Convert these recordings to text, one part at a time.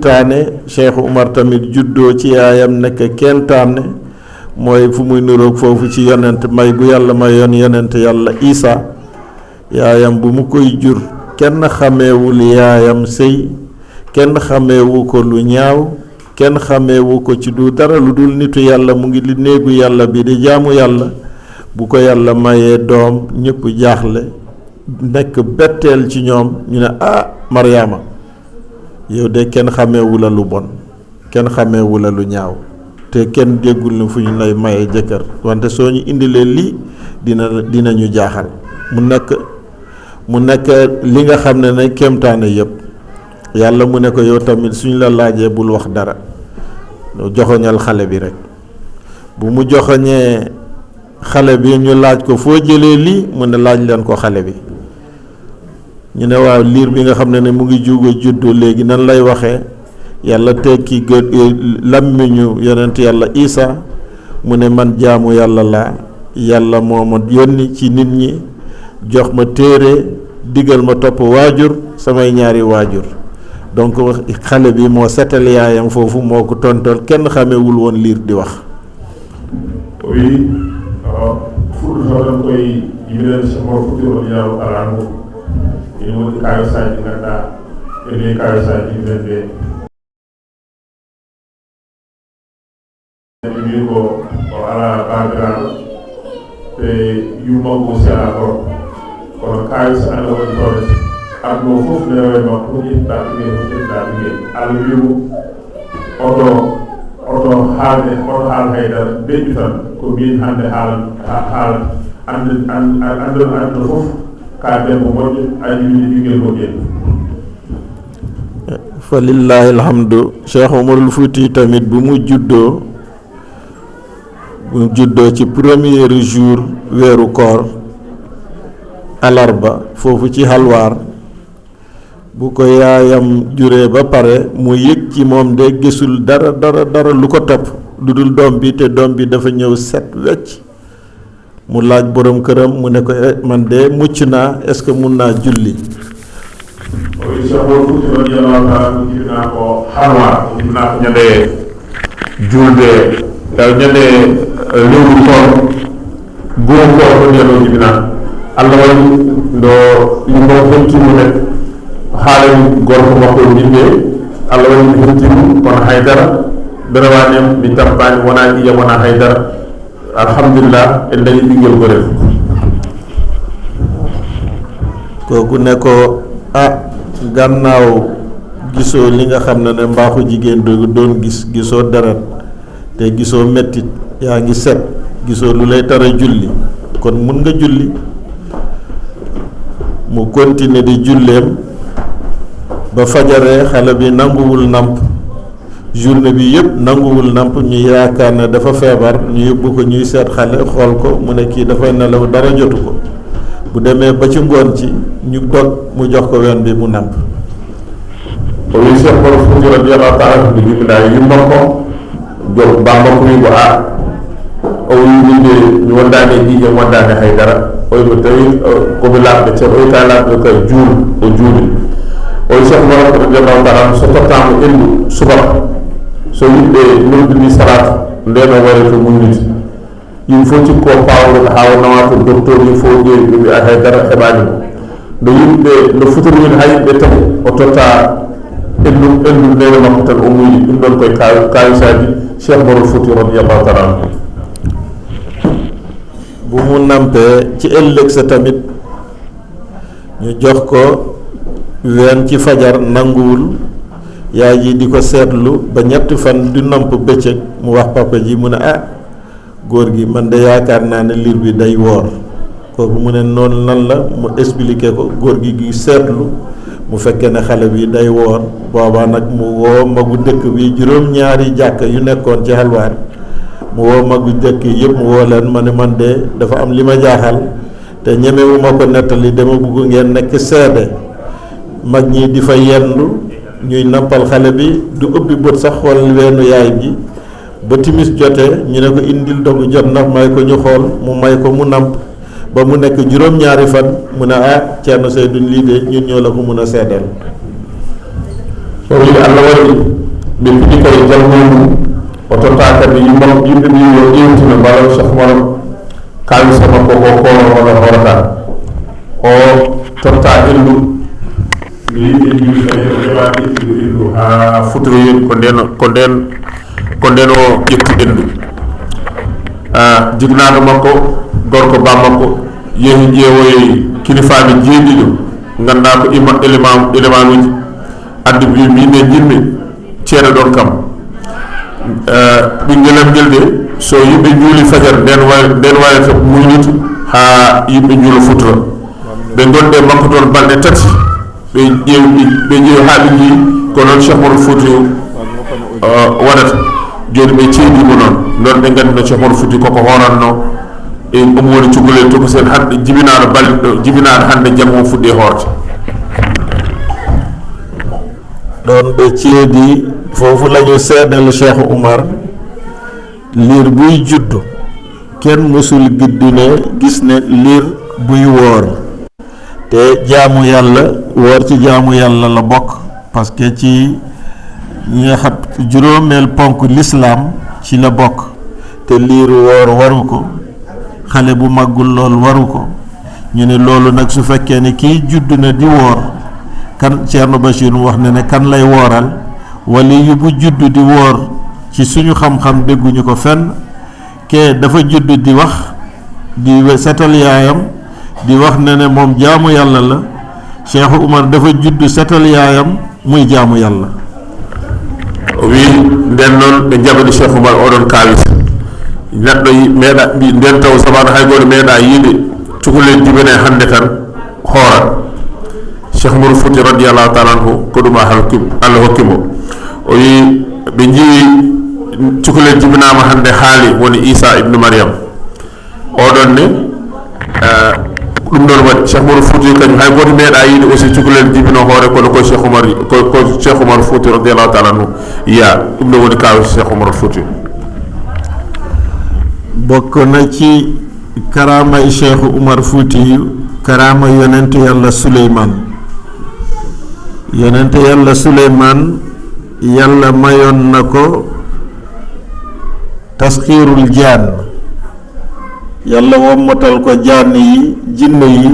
taane Cheikh Umar tamit juddoo ci yaayam nekk kentaane mooy fu muy niroog foofu ci yonent may bu yàlla mayoon yonent yàlla Isa yaayam bu mu koy jur kenn xameewul yaayam sëy kenn xameewu ko lu ñaaw kenn xameewu ko ci du dara lu dul nitu yàlla mu ngi li néegu yàlla bi di jaamu yàlla bu ko yàlla mayee doom ñëpp jaaxle nekk betteel ci ñoom ñu ne Maryaama yow de kenn xameewu la lu bon kenn xameewu la lu ñaaw te kenn déggul na fu ñu lay maye jëkkër wante soo ñu indilee lii dinañu jaaxal mu nekk li nga xam ne kéemtaane yëpp yàlla mu ne ko yow tamit suñ la laajee bul wax dara joxoñal xale bi rek bu mu joxoñee xale bi ñu laaj ko foo jëlee lii mu ne laaj leen ko xale bi ñu ne waaw liir bi nga xam ne mu ngi juddu léegi nan lay waxee yàlla tekki làmmiñu yonent yàlla Isa mu ne man jaamu yàlla laa yàlla moo ma yónni ci nit ñi jox ma téere digal ma topp waajur samay ñaari waajur donc xale bi moo setal yaayam foofu moo ko tontal kenn xamewul woon liir di wax. Oui, pour nous koy yimɓe somo fuɗɗi yaw alamu ene woni kayosaji ganduɗa ene kayosaji yimɓen ɓe wi ko o ala babiraɗo te yummakko aussi ala ɗon kono kayos allah waɗi toon adno fof ne rewe makko ko ƴettuɗa ɓinguel ko ƴettuɗa ɓinguel allah wimo oto haal haydara beƴƴu tan ko mbin hande haala andon aduna fof ka debbo moƴƴo ajiwini ɓinguel moƴƴel. fa lillahi alhamdu. Cheikh Omarul Fouti tamit bu mu juddoo ci premier jour weeru koor alarba foofu ci halwaar bu ko yaayam juree ba pare mu yëg ci moom de gisul dara lu ko topp lu dul doom bi te doom bi dafa ñëw set wecc mu laaj borom këram mu ne ko man de mucc naa est-ce que mun naa julli. jibinaa ko harwa jibinaa ko ñande julde ñande lewru koor goom koor ko ñando jibinaa allah waɗi ndo yimɓe heltimu ne haalani gorko makko yimɓe allah waɗi mi heltimu kono haydara berewanem mi tabbani wona ƴiƴam wona haydara alhamdulillah en dañi ɓinguel gorel. kooku ne ko gannaaw gisoo li nga xam ne mbaaxu jigéen doon gisoo deret te gisoo mettit yaa ngi set gisoo lu lay tara julli kon mun nga julli. mu continuer di julleem ba fajaree xale bi nanguwul namp journée bi yëpp nanguwul namp ñu yaakaar ne dafa feebar ñu yóbbu ko ñuy seet xale xool ko mu ne kii dafay nelaw dara jotu ko bu demee ba ci ngoon ci ñu dog mu jox ko wen bi mu namp. o wi Cheikh Oumar Fouti radiyallahu ta'ala anhu jibinaa yimma ko jox bamba ko wi ko o yimɓe mi wondani ƴiƴe wondani haydara o yimo tawi komi laaɓde te o yita laaɓde kay o juuli o Cheikh Oumar radiyallahu ta'ala so tottama endu subaka so yimɓe noddini salatu ndeno waɗe to munniti yimɓe fof cikko pawɗo ko hawa nawa to docteur ni fof ƴeewi ɓe mbiya haydara heɓani mo nde yimɓe no futorwin ha yimɓe tawi o totta endu ndeno makko tan o muyi ɗum ɗon koye kayisaji Cheikh Oumar Fouti radiyallahu ta'ala anhu. bu mu nampee ci ëllëg sa tamit ñu jox ko ween ci fajar nanguwul yaay ji di ko seetlu ba ñetti fan du namp bëccëg mu wax papa ji mu ne góor gi man de yaakaar naa ne liir bi day woor kooku mu ne noonu lan la mu expliqué ko góor gi seetlu mu fekkee ne xale bi day woor boobaa nag mu woo magu dëkk bi juróom-ñaari jàkk yu nekkoon ci xalwaar mu woo magu jëkk yëpp mu woo leen ma ne man de dafa am li ma jaaxal te ñemewu ma ko nettali dama bëgg ngeen nekk seede mag ñi di fa yendu ñuy nampal xale bi du ubbi bët sax xool weenu yaay bi ba timis jotee ñu ne ko indil dogu jot na may ko ñu xool mu may ko mu namp ba mu nekk juróom-ñaari fan mu ne Thierno Seydou lii de ñun ñoo la ko mun a seedeel. o wi Allah waɗi ɓe piɗi koye jalmuɗum o totta kadi yimɓe mbi yo ƴewtina mbalo Cheikh Oumar kalisa makko ko kono wona horata o totta illu ɓe yimɓe mbi tawi o heɓa ƴettude illu ha futroyin ko nden o ƴetti endu jignaɗo makko gorko ba makko yeehi ƴeewoye kilifaɓe jeeɗiɗo ganduɗa ko élémanuji addu mbi mbine jinmi ceeɗa ɗon kam ɓinguelam guel de so yimɓe juuli fajar nden wayata muynito ha yimɓe juula futuro ɓe gonɗe makko toon balɗe tati ɓe ƴeewi ha ɓe jii ko noon Cheikh Oumar Fouti waɗata joni ɓe ceedimo noon ɓe gandi no Cheikh Oumar Fouti koko horanno e omo woni cukalel to ko sen hande jibinaɗo balɗe jibinaɗo hande jamma o fuɗɗi hoorde ɗon ɓe ceedi foofu lañu seedal Cheikh Oumar liir buy juddu kenn mësul giddune gis ne liir buy woor te jaamu yàlla woor ci jaamu yàlla la bokk parce que ci ñi nga xam juróomeel ponk l'islam ci la bokk te liir woor waru ko xale bu màggul lool waru ko ñu ne loolu nag su fekkee ne kii juddu na di woor kan Thierno Bachir wax ne kan lay wooral wali yu bu juddu di woor ci suñu xam-xam dégguñu ko fenn ke dafa juddu di wax di setal yaayam di wax ne moom jaamu yàlla la Cheikh Oumar dafa juddu setal yaayam muy jaamu yàlla wi nden noon ɓe jaɓani Cheikh Oumar oɗon kawita neɗɗo meeɗa nden taw sabano hay goto meeɗa yiide cukalel jibine hande tan hoora Cheikh Oumar Fouti radiallahu taala anhu ko ɗum Allah hokkimo o wi ɓe jiwi cukalel jibinama hande haali woni Isa ibnu Mariam oɗon ne ɗum ɗon waɗi Cheikh Oumar Fouti kañum hay goto meeɗa yiide aussi cukalel jibino hoore kono ko Cheikh Oumar Fouti radiallahu taala anhu yiya ɗum ɗo woni kaw Cheikh Oumar Fouti bokk na ci karaamay Cheikh Oumar Fouti karaama yonente yàlla Suleymaan yàlla mayoon na ko tasxiirul jaan yàlla wommatal ko jaan yi jinne yi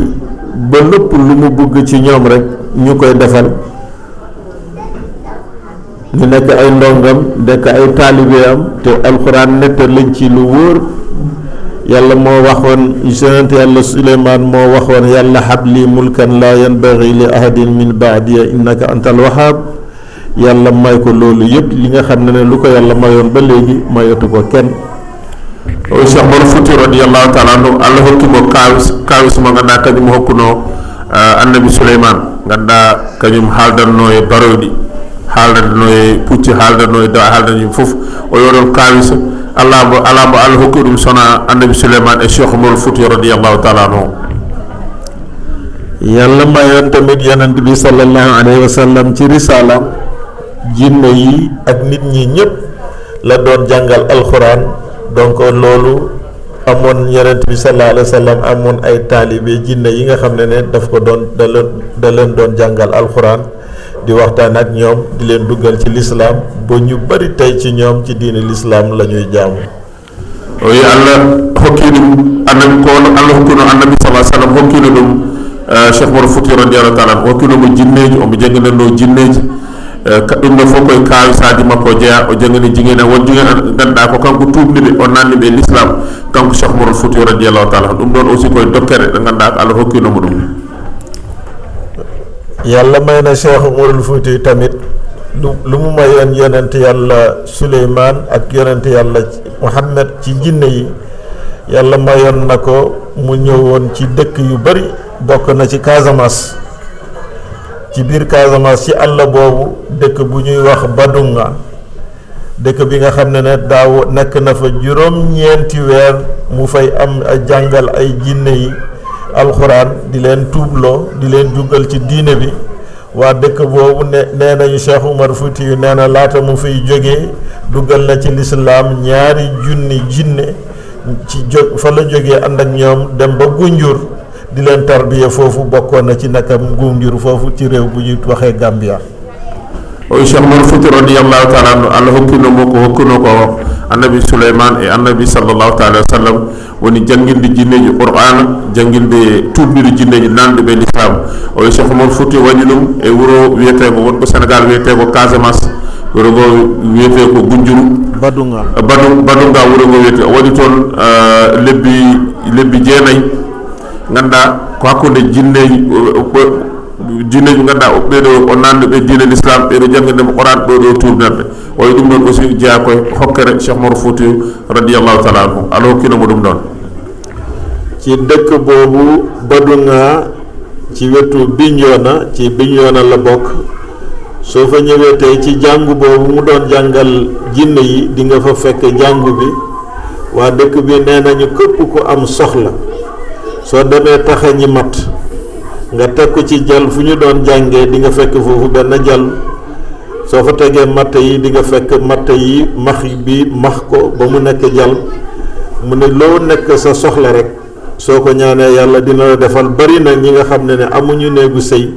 ba lépp lu mu bëgg ci ñoom rek ñu koy defal ñu nekk ay ndongam nekk ay taalibeem te alxuraan netta lañ ci lu wóor yàlla moo waxoon yonent yàlla Suleymaan moo waxoon yàlla habli mulkan laa yanbaghi li ahadin min ba'diya innaka antal wahhab yàlla may ko loolu yëpp li nga xam ne lu ko yàlla mayoon ba léegi mayatu ko kenn o Cheikh Oumar Fouti radiallahu taala anhu Allah hokkimo kawis mo ganduɗa kañum hokkuno annabi Suleyman ganduɗa kañum haaldanno e baroyɗi haaldanno e pucci haaldanno e dawa haaldanno fof o yoɗon kawis ala mo Allah hokki ɗum sona annabi Suleyman e Cheikh Oumar Fouti radiallahu taala anhu yàlla mayoon tamit yonent bi sallallahu alayhi wa sallam ci risalaam jinne yi ak nit ñi ñëpp la doon jàngal alxuraan donc loolu amoon yonent bi sallallahu alayhi wa sallam amoon ay taalibe jinne yi nga xam ne daf ko doon da leen doon jàngal alxuraan di waxtaan ak ñoom di leen duggal ci lislaam ba ñu bari tey ci ñoom ci diine lislaam la ñuy jaamu o wi Allah hokki ɗum annabi ko Allah hokkino annabi sallallahu alayhi wa sallam hokkino ɗum Cheikh Oumar Fouti radiallahu taala hokkinomo jinneji omo janginanno jinneji ɗum ɗo fof koye kawisaji makko jeeya o jangani jiguena won jiguena ganduɗa ko kanko tubniɓe o nanniɓe l'islam kanko Cheikh Oumar Fouti radiallahu taala ɗum ɗon aussi koye dokkere ɗe ganduɗa ko Allah hokkinomo ɗum yàlla may na Cheikh Oumar Fouti tamit lu mu mayoon yonent yàlla Suleymaan ak yonent yàlla Muhammad ci jinne yi yàlla mayoon na ko mu ñëwoon ci dëkk yu bari bokk na ci Casamance ci biir Casamance ci àll boobu dëkk bu ñuy wax Badunga dëkk bi nga xam ne daaw nekk na fa juróom-ñeenti weer mu fay am jàngal ay jinne yi alxuraan di leen tuubloo di leen jugal ci diine bi waa dëkk boobu nee nañu Cheikh Oumar Fouti yu nee na laata mu fiy jógee dugal na ci lislaam 2,000 jinne ci fa la jógee ànd ak ñoom dem ba Gunjur di leen tarbiya foofu bokkoon na ci nakam Gunjur foofu ci réew bu ñuy waxee Gambia o Cheikh Umar Fouti radiyallahu ta'ala anhu Allah hokkuno ko annabi Suleyman e annabi sallallahu ta'ala wa sallam woni janginde jinneji qur'an janginde tuubnude jinneji nanduɓe l'islam o Cheikh Umar Fouti waɗi ɗum e wuro wiyetego wonko Sénégal wiyetego Casamance wuro ngo wiyete ko Gunjuru badunga wuro ngo wiyete o waɗi toon lebbi jeenayyi ganduɗa ko hakkude jinneji ganduɗa ɓeɗo o nanduɓe diine l'islam ɓeɗo jangguindemo qur'an ɗo tuubnande o wi ɗum ɗon aussi jeeya koye hokkere Cheikh Umar Fouti radiyallahu ta'ala anhu ala hokkinomo ɗum ɗon ci dëkk boobu Badunga ci wetu Bignona la bokk soo fa ñëwee tey ci jàngu boobu mu doon jàngal jinne yi di nga fa fekk jàngu bi waa dëkk bi nee nañu képp ku am soxla soo demee taxañi mat nga teg ko ci jal fu ñu doon jàngee di nga fekk foofu benn jal soo fa tegee matt yi di nga fekk matt yi max bi max ko ba mu nekk jal mu ne loo nekk sa soxla rek soo ko ñaanee yàlla dina la defal. bari na ñi nga xam ne amuñu néegu sëy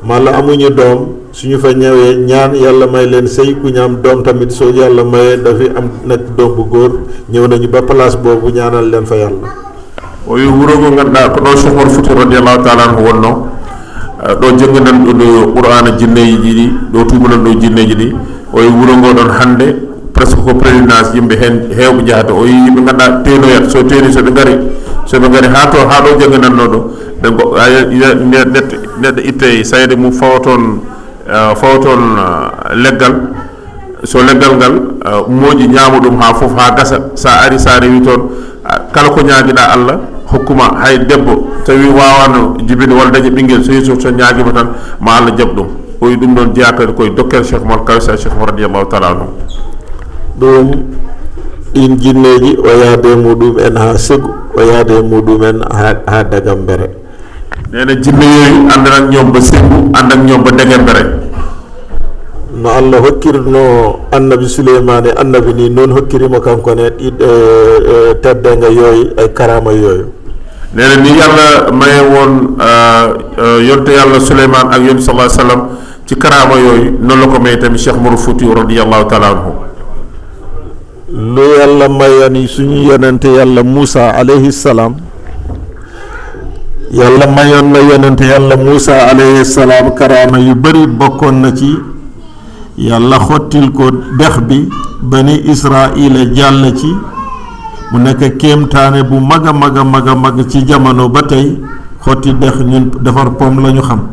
mala amuñu doom suñu fa ñëwee ñaan yàlla may leen sëy ku ñaam doom tamit soo yàlla mayee dafi am nekk doom bu góor ñëw nañu ba place boobu ñaanal leen fa yàlla. o wi wuro ngo ganduɗa ko ɗo Cheikh Umar Fouti radiyallahu ta'ala anhu wonno ɗo jangganan ɗo qur'ana jinneji ɗi ɗo tubanan ɗo jinneji ɗi o wi wuro ngo ɗon hande presque ko présidence yimɓe hen hewɓe jahata o wi yimɓe ganduɗa tenoyat so teeni soɓe gari ha ɗo janggananno ɗo neɗɗo itte sayde mum fawa toon leggal so leggal ngal moƴƴi ñaama ɗum ha foof ha gasa sa ari sa rewi toon kala ko ñaaguiɗa Allah hokkuma hay debbo tawi wawano jibinde walla daña ɓinguel so yeeso so ñaaguima tan ma Allah jaɓ ɗum o wi ɗum ɗon jeyakade koye dokkere Cheikh Umar Kawsa Cheikh Umar radiyallahu ta'ala anhu ɗum ɗin jinneji o yaade muɗum en ha segu o yaade muɗumen ha dagambere nene jinne yoyu andanak ñoom ba segu andak ñoom ba dagambere no Allah hokkirno annabi Souleymane annabi ni noon hokkirimo kankone ɗiɗe teddenga yooyu ay karama yooyu nene ni yàlla maye woon yonte yàlla Souleymane ak yonte sallallahu alayhi wasallam ci karama yooyu noonu la ko may tamit Cheikh Umar Fouti radiyallahu ta'ala anhu lu yàlla mayoon suñu yonente yàlla Moussa alayhi salaam yàlla mayoon na yonente yàlla Moussa alayhi salaam karama yu bari bokkoon na ci yàlla xottil ko dex bi bani Israila jàll ci mu nekk kéemtaane bu mag a mag ci jamono ba tey xotti dex ñun defar pom la ñu xam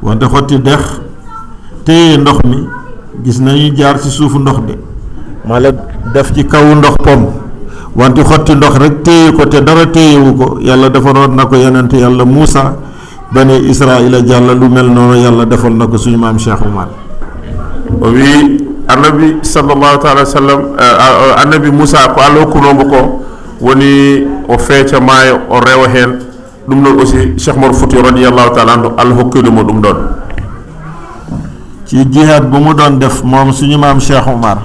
wante xotti dex téye ndox mi gis nañu jaar ci suufu ndox de mala def ci kaw ndox pom wante xotti ndox rek téye ko te dara téyewu ko yàlla defaroon na ko yonente yàlla Moussa bani Israila jàll lu mel noonu yàlla defal na ko suñu maam Cheikh Oumar o wi annabi sallallahu ta'ala sallam annabi Moussa ko Allah hokkunomo ko woni o feeca maayo o rewa hen ɗum ɗon aussi Cheikh Umar Fouti radiyallahu ta'ala anhu Allah hokkinomo ɗum ɗon ci jihad bu mu doon def moom suñu maam Cheikh Oumar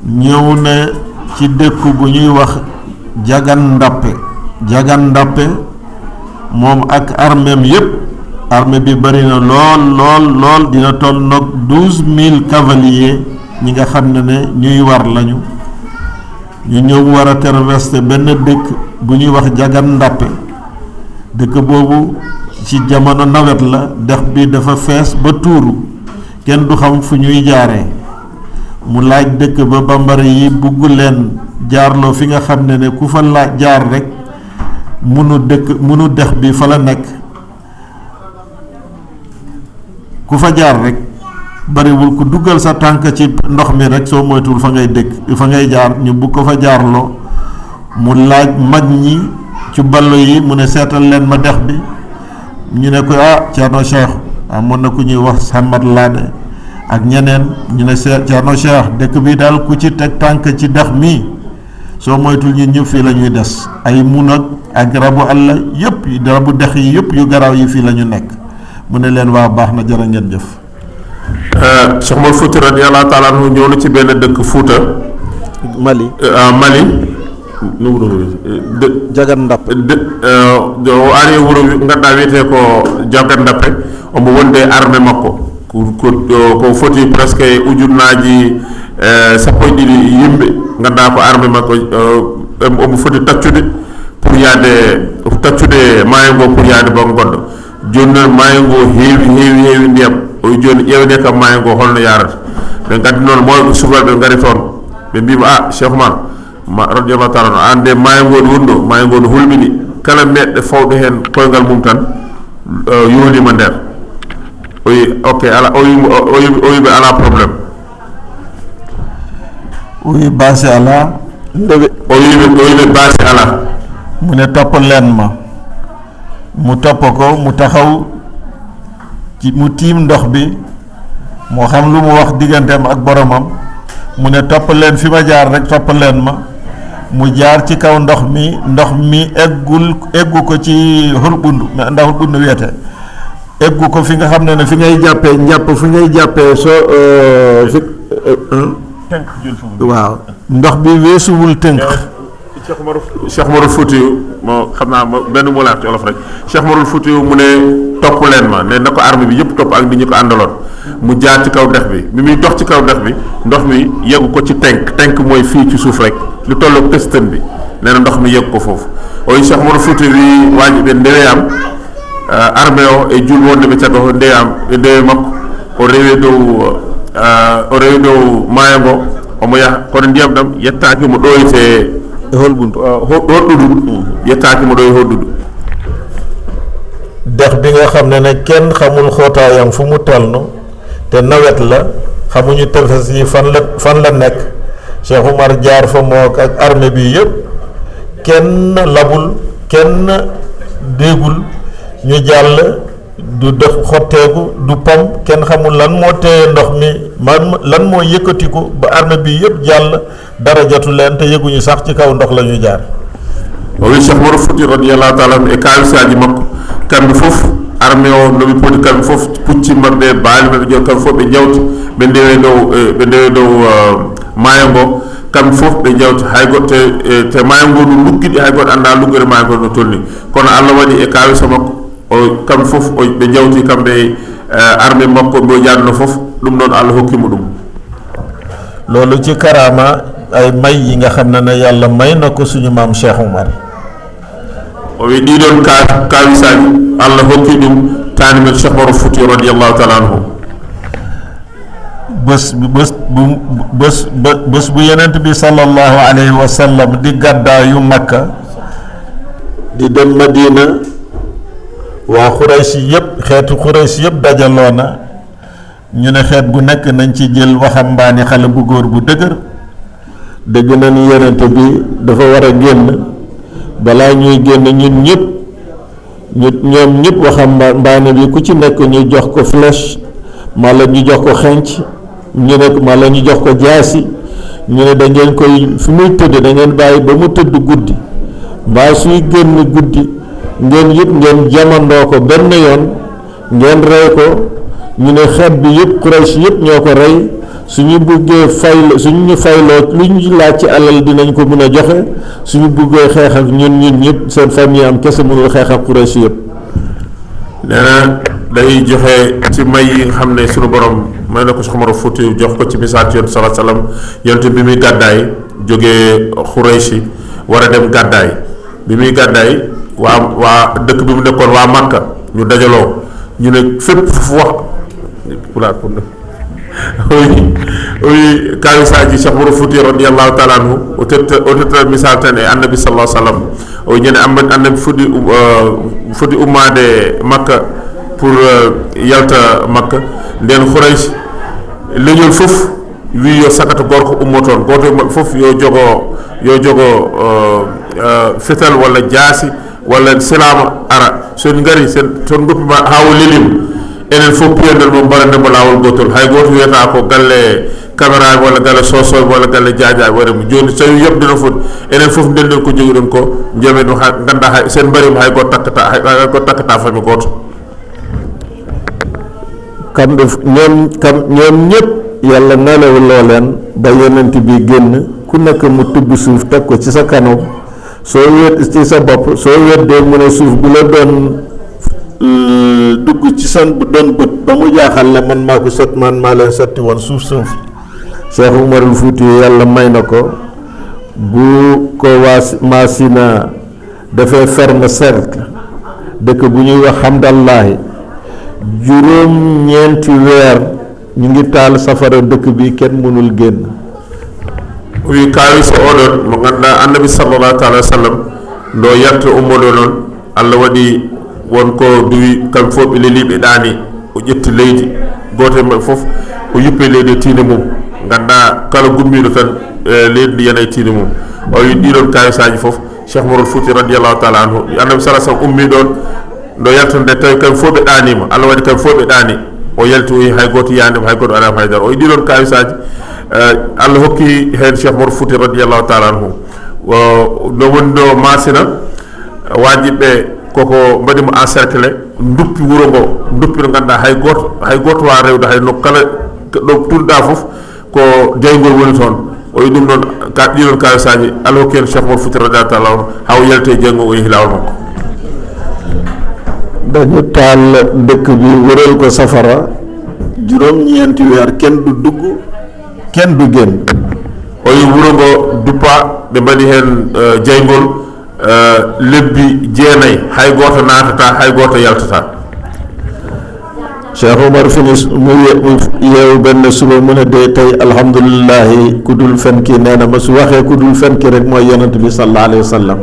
ñëw na ci dëkk bu ñuy wax Jagan Ndappe moom ak armeem yépp armée bi bari na lool dina toll nag 12,000 cavaliers ñi nga xam ne ñuy war lañu ñu ñëw war a traverser benn dëkk bu ñuy wax Jagan Ndappe dëkk boobu ci jamono nawet la dex bi dafa fees ba tuuru kenn du xam fu ñuy jaaree mu laaj dëkk ba bambara yi bugg leen jaarloo fi nga xam ne ku fa laaj jaar rek munu dex bi fa la nekk ku fa jaar rek bariwul ku duggal sa tànk ci ndox mi rek soo moytuwul fa ngay jaar ñu bugg ko fa jaarloo mu laaj mag ñi ci ballo yi mu ne seetal leen ma dex bi ñu ne ko Thierno Cheikh amoon na ku ñuy wax Samad Laade ak ñeneen ñu ne Thierno Cheikh dëkk bi daal ku ci teg tànk ci dex mi soo moytul ñun ñëpp fii la ñuy des ay mun ak rabu àll yëpp rabu dex yi yëpp yu garaaw yi fii la ñu nekk mu ne leen waa baax na jërë ngeen jëf. Cheikh Umar Fouti radiyallahu ta'ala anhu ñëw na ci benn dëkk Fouta. Mali. Jagan Ndappe o ari wuro ganduɗa wiyete ko Jagan Ndappe omo wonde armée makko ko foti presque ujunnaji sappo e ɗiɗi yimɓe ganduɗa ko armé makko omo foti taccude pour taccude maayo ngo pour yaade bango goɗɗo. Joni noon maayo ngo heewi ndiyam o joni ƴewde kam maayo ngo holno yarata. ɓe gaddi noon mawɓe subalɓe ngari toon ɓe mbima Cheikh Oumar radiallahu taala no ande maayo ngo no wonɗo maayo ngo no hulɓini kala meɗɗe fawɗo hen koyngal mum tan yoolima nder. o wi ok ala o wiɓe ala probléme. o wi baasi ala o wiɓe baasi ala. mu ne topp leen ma mu topp ko mu taxaw ci mu tiim ndox bi moo xam lu mu wax digganteem ak boromam mu ne topp leen fi ma jaar rek topp leen ma mu jaar ci kaw ndox mi eggu ko ci xulbundu ndax xulbundu weete eggu ko fi nga xam ne fi ngay jàppee njàpp fi ngay jàppee waaw ndox bi weesuwul tënk. Cheikh Oumar Foutiyou moo xam naa benn mu laat ci olof rek Cheikh Oumar Foutiyou mu ne topp leen ma ne na ko armée bi yëpp topp ak nit ñi ko àndaloon mu jaar ci kaw dex bi muy dox ci kaw dex bi ndox mi yeggu ko ci tenk mooy fii ci suuf rek lu tolloog tëstan bi nee na ndox mi yeggu ko foofu oyi Cheikh Oumar Foutiyou wi waaji ɓe ndeweyam armée o e julɓe wonde ɓe cagga e ndewe makko o rewi dow maayo ngo omo yaha kono ndiyam ɗam yettaki mo ɗoyte holɗudu yettaaki mo ɗo e hoddudu dex bi nga xam ne kenn xamul xóotaayam fu mu toll te nawet la xamuñu tefes yi fan la nekk Cheikh Oumar jaar fa moo ak armée bi yëpp kenn labul kenn déegul ñu jàll du def xotteeku du pom kenn xamul lan moo téye ndox mi lan moo yëkkatiku ba armée bi yëpp jàll dara jotu leen te yëguñu sax ci kaw ndox la ñu jaar. o wi Cheikh Oumar Foutiyou radiyallahu taala e kaalisaji makko kamɓe fof armée o noɓe poti kamɓe fof pucci maɓɓe baali maɓe ƴeew kamɓe fof ɓe jawti ɓe ndewe dow maayo ngo kamɓe fof ɓe jawti hay goɗɗo te maayo ngo no luggiɗi hay goɗɗo annda luggere maayo ngo no tolni kono Allah waɗi e kaalisa makko o kamɓe fof ɓe jawti kamɓe armée makko mbo jaadno fof ɗum noon Allah hokkimo ɗum. loolu ci karaama ay may yi nga xam ne yàlla may na ko suñu maam Cheikh Oumar. o wi ɗiɗon kawisaji Allah hokki ɗum taani men Cheikh Oumar Foutiyou radiyallahu taala anhu. bés bu yonent bi sallallahu alayhi wa sallam di gàddaayu Makka di dem Madina waa Xuraysi yëpp xeetu Xuraysi yëpp dajaloo na ñu ne xeet bu nekk nañ ci jël waxambaane xale bu góor bu dëgër dëgg na ni yonent bi dafa war a génn balaa ñuy génn ñun ñoom ñëpp waxambaane bi ku ci nekk ñu jox ko flèche mala ñu jox ko xenc ñu ne mala ñu jox ko jaasi ñu ne da ngeen koy fi muy tëdd da ngeen bàyyi ba mu tëdd guddi mbaa suy génn guddi ngeen yëpp ngeen jamandoo ko benn yoon ngeen rey ko ñu ne xeet bi yëpp Quraysh yëpp ñoo ko rey suñu buggee suñu fayloo lu ñu laaj ci alal dinañ ko mën a joxe suñu buggee xeex ak ñun ñëpp seen famille am kese mënul xeex ak Quraysh yëpp. nee na day joxe ci may yi nga xam ne suñu borom may na ko Cheikh Oumar Foutiyou jox ko ci misaal ci yonent sallallahu alayhi wasallam yonent bi muy gàddaay jógee Quraysh war a dem gàddaay bi muy gàddaay waa dëkk bi mu nekkoon waa Makka ñu dajaloo ñu ne fépp fu wax oyi kawisaji Cheikh Oumar Foutiyou radiyallahu taala anhu o tetta misal tan e annabi sallallahu alaihi wasallam o ñande annabi foti ummade Makka pour yalta Makka nden Quraysh leñol fof wi yo sakata gorko ummo toon goto maɓɓe fof yo jogo fetal walla jaasi walla silama ara son ngari son goppima hawo lelim enen fof piyandel mo mbarandemo lawol gotol hay goto wiyata ko galle caméra walla galle sosoɓe walla galle jaajaɓe waɗemo joni so tawi yobdeno foti enen fof ndenden ko joguiɗon ko jomen ha ganda hay sen mbarima hay goto takkata fami goto kamɓe ñoom ñëpp yàlla nelawuloo leen ba yonent bi génn ku nekk mu tubb suuf teg ko ci sa kanam soo wét ci sa bopp soo weddee mu ne suuf bu la doon dugg ci san bu doon bët ba mu jaaxal la man maa ko sot man maa leen sotti woon suuf Cheikh Umarul Fuuti yàlla may na ko bu ko waa Maasina dafay ferme cercle dëkk bu ñuy wax Hamdallahi juróom-ñeenti weer ñu ngi taal safara dëkk bi kenn mënul génn. wi kaawi so oɗon mo ganduɗa annabi sallllahu taala wa sallam ndo yalta ummoɗo noon allah waɗi wonko duwi kamɓe fof ɓe leliɓe ɗaani o ƴetti leydi goto e maɓɓe fof o yuppe leydi e tiinde mum ganduɗa kala gummiɗo tan leydi ndi yana e tiinde mum o wi ɗiɗon kawisaji fof Cheikh Umarul Fuuti radiallahu taala anhu annabi salah sallam ummi ɗon ndo yaltande tawi kamɓe fof ɓe ɗanima allah waɗi kamɓe fof ɓe ɗaani o yalti o yi hay goto yandema hay goto alama haydara o yi ɗiɗon kawisaji allah hokki hen Cheikh Umarul Fuuti radiallahu taala anhu no woni ɗo Masina wajiɓe koko mbaɗimo encerclé duppi wuuro ngo duppi no ganduɗa hay goto wawa rewde hay no kala ɗo tulɗa foof ko jeygol woni toon o yi ɗum ɗon ɗiɗon kawisaji allah hokki hen Cheikh Umarul Fuuti radiallahu taala anhu haw yalte jeygo o yeehi lawol makko dañu taal dëkk bi wëral ko safara juróom-ñeenti weer kenn du dugg kenn du génn o yi wuro ngo duppa ɓe mbaɗi hen jeygol lebbi jeenayyi hay goto natata hay goto yaltata Cheikh Umar fini mu yeewu benn suba mu ne de tey alhamdulillahi ku dul fen ki nee na ma su waxee ku dul fen ki rek mooy yonent bi sallallahu alayhi wa sallam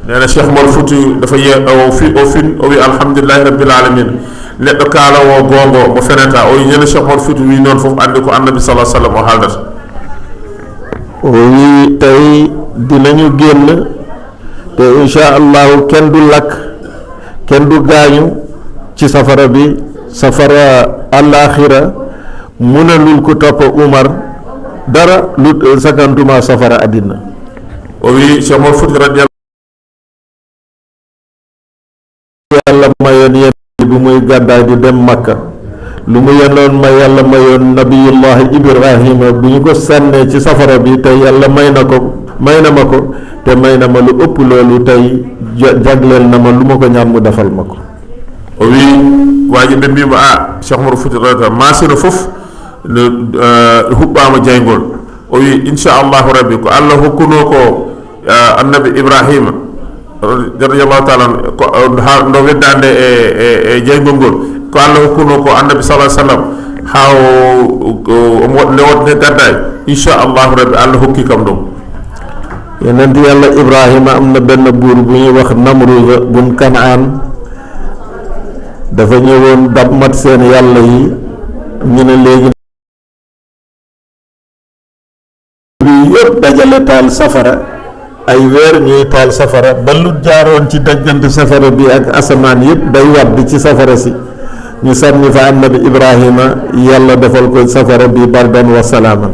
nee na Cheikh Umarul Fuuti dafa o fin o wi alhamdulillahi rabbil alamin neɗɗo kaalawo gongo mo fenata o wi ñande Cheikh Umarul Fuuti wi noon fof andi ko annabi sallallahu alayhi wa sallam o haaldata o wi tey dinañu génn te insha allahu kenn du lakk kenn du gaañu ci safara bi safara alaxira munalul ko topp Umar dara lu sakantuma safara àddina o wi Cheikh Umarul Fuuti radiyallahu yàlla mayoon yéen bu muy gàddaay di dem Makka lu mu yenoon ma yàlla mayoon nabiyullahi Ibrahima bu ñu ko sànnee ci safara bi tey yàlla may na ma ko te may na ma lu ëpp loolu tey jagleel na ma lu ma ko ñaan mu defal ma ko o wi waji ɓe mbima Cheikh Umarul Fuuti radiyallahu Masina fof no huɓɓama jeygol o wi inchallahu rabbi ko allah hokkuno ko annabi Ibrahima radiyallahu taala ko ndo weddande e jeygol ngol ko allah hokkuno ko annabi sallallahu alayhi wa sallam haw nde wodde gadday inchallahu rabbi allah hokki kam ɗum yonent yàlla Ibrahima am na benn buur bu ñuy wax Namruud bun Kanaan dafa ñëwoon dab mat seen yàlla yi ñu ne léegi bi yëpp dajale taal safara ay weer ñuy taal safara ba lu jaaroon ci daggante safara bi ak asamaan yëpp day wadd ci safara si ñu sànni fa annabi Ibrahima yàlla defal ko safara bi bardan wa salaaman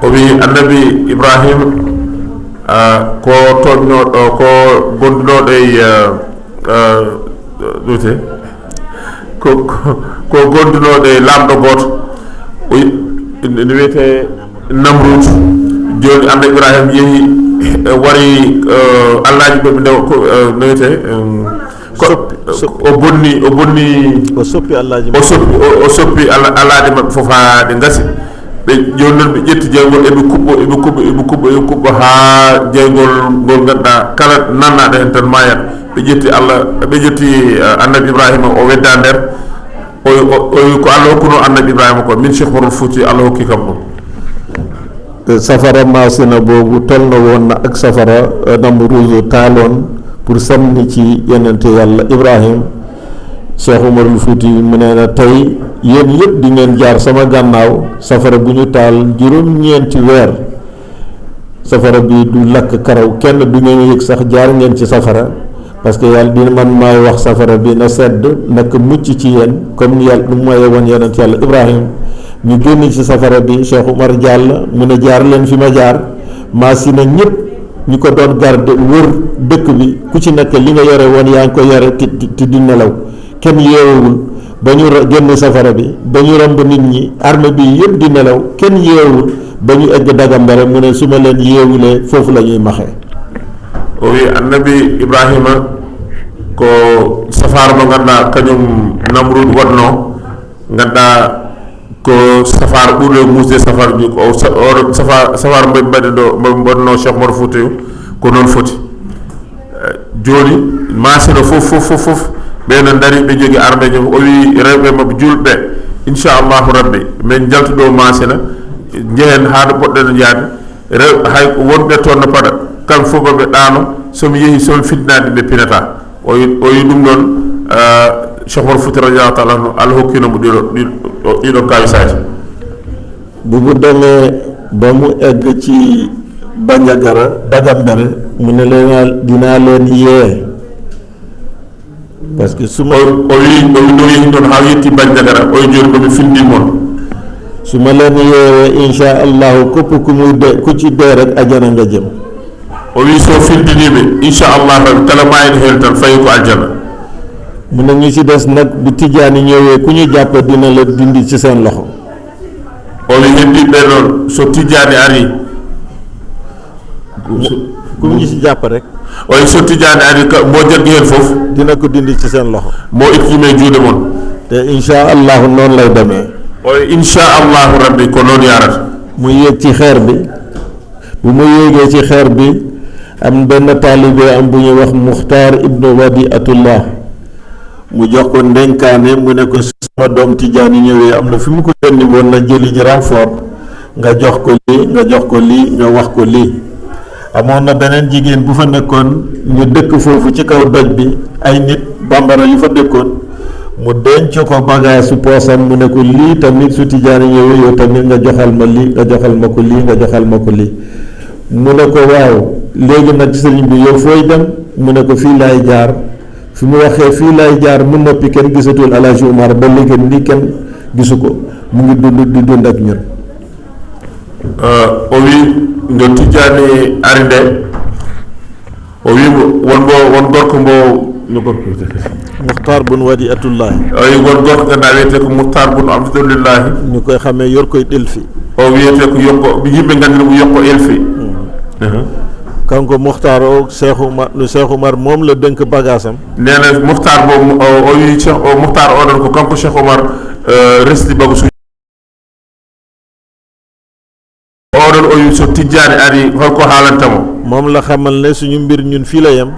o wi annabi Ibrahima ko toñnoɗo ko gondunoɗo ɗute ko gondunoɗo e lamɗo goto ne wiyete Namruud joni annabi Ibrahima yeehi wari allaji ɓe nde no wiyete o soppi allaji mabɓe fof ha ɗe gasi ɓe joni noon ɓe ƴetti jeygol eɓe kuɓɓo ha jeygol ngol ganduɗa kala nannaɗo hen tan mayat ɓe ƴetti annabi Ibrahima o wedda nder o ko allah hokkuno annabi Ibrahima ko min Cheikh Umarul Fuuti allah hokki kam ɗum safara Masina boobu tolno woon na ak safara Namruud taaloon pour sànni ci yonente yàlla Ibrahim Cheikh Umarul Fuuti mu ne na tey yéen yëpp di ngeen jaar sama gànnaaw safara bu ñu taal juróom-ñeenti weer safara bi du lakk karaw kenn du ngeen yëg sax jaar ngeen ci safara parce que yàlla dina man maay wax safara bi na sedd nak mucc ci yéen comme ni yàlla nu maye woon yonent yàlla Ibrahim ñu génn ci safara bi Cheikh Umar jàll mu ne jaar leen fi ma jaar Masina ñëpp ñu ko doon garde wër dëkk bi ku ci nekk li nga yore woon yaa ngi ko yore ti di nelaw kenn yeewul ba ñu génn safara bi ba ñu romb nit ñi armée bi yëpp di nelaw kenn yeewul ba ñu egg Dagambare mu ne su ma leen yeewulee foofu la ñuy maxee o wi annabi Ibrahima ko safar mo ganduɗa kañum Namrud wonno ganduɗa ko safar ɓurɗo musde safar ji ko safar mbaɗi mbaɗi ɗo bonno Cheikh Oumar Foutiyou ko noon foti joni masino fof ɓeɗo daari ɓe jogui armeje o wi rewɓe mabɓe julɓe inchallahu rabbi min jaltuɗo masina jehen haɗo poɗɗen yaade rew hay wonɓe toon no paɗa kam fof ɓe ɗano somi yeehi somi fitnade ɓe pinata o yi ɗum ɗon Cheikh Oumar Foutiyou radiallahu taala anhu Allah hokkinomo ɗiɗo kawisaji bu mu demee ba mu egg ci Bandiagara Dagambere mu ne leen dinaa leen yee parce que su ma o wi ɗo yeehi ɗon ha yetti Bandiagara o joni ɗomi findin moon su ma leen yeewee insha allahu képp ku muy de ku ci dee rek ajana nga jëm o wi so findiniɓe inchallah kala mayino hen tan fayi ko aljana mu ne ñu ci des nag bu tijaani ñëwee ku ñu jàpp dina la dindi ci seen loxo o wi heddiɓe noon so tijaani ari ku ñu ci jàpp rek o wi so tijaani ari mo jaggi hen foof dina ko dindi ci seen loxo mo ittime juuɗe moon te insha allahu noonu lay demee o wi inchallahu rabbi ko noon yarata mu yéeg ci xeer bi bu mu yéegee ci xeer bi am benn taalibe am bu ñuy wax Muxtaar ibnu Wadiatullah mu jox ko ndenkaane mu ne ko sama doom Tijaani ñëwee am na fi mu ko yónni woon na jëli ji renfort nga jox ko lii nga jox ko lii nga wax ko lii amoon na beneen jigéen bu fa nekkoon ñu dëkk foofu ci kaw doj bi ay nit bambara yu fa dëkkoon mu denc ko bagage su poosam mu ne ko lii tamit su Tijaani ñëwee yow tamit nga joxal ma lii nga joxal ma ko lii nga joxal ma ko lii mu ne ko waaw léegi nag sëriñ bi yow fooy dem mu ne ko fii laay jaar fi mu waxee fii laay jaar mu noppi kenn gisatul Alaaji Umar ba léegi ni kenn gisu ko mu ngi dund di dund ak ñun o wi ndo Tijaani ari nde o wi won gorko mbo no gorko Muxtaar bun Wadiatullahi o wi won gorko ganduɗa wiyete ko Muxtaar bun Abdullahi ñu koy xamee yor koy ɗelfi o wiyete ko yokko yimɓe gandina ko yokko elfi kanko Muxtaar o Cheikh Oumar moom la dënk bagaasam nee na Muxtaar boobu o wi Cheikh Muxtaar o ɗon ko kanko Cheikh Oumar resdi bago su oɗon o wi so Tijaani ari holko haalantamo moom la xamal ne suñu mbir ñun fii la yem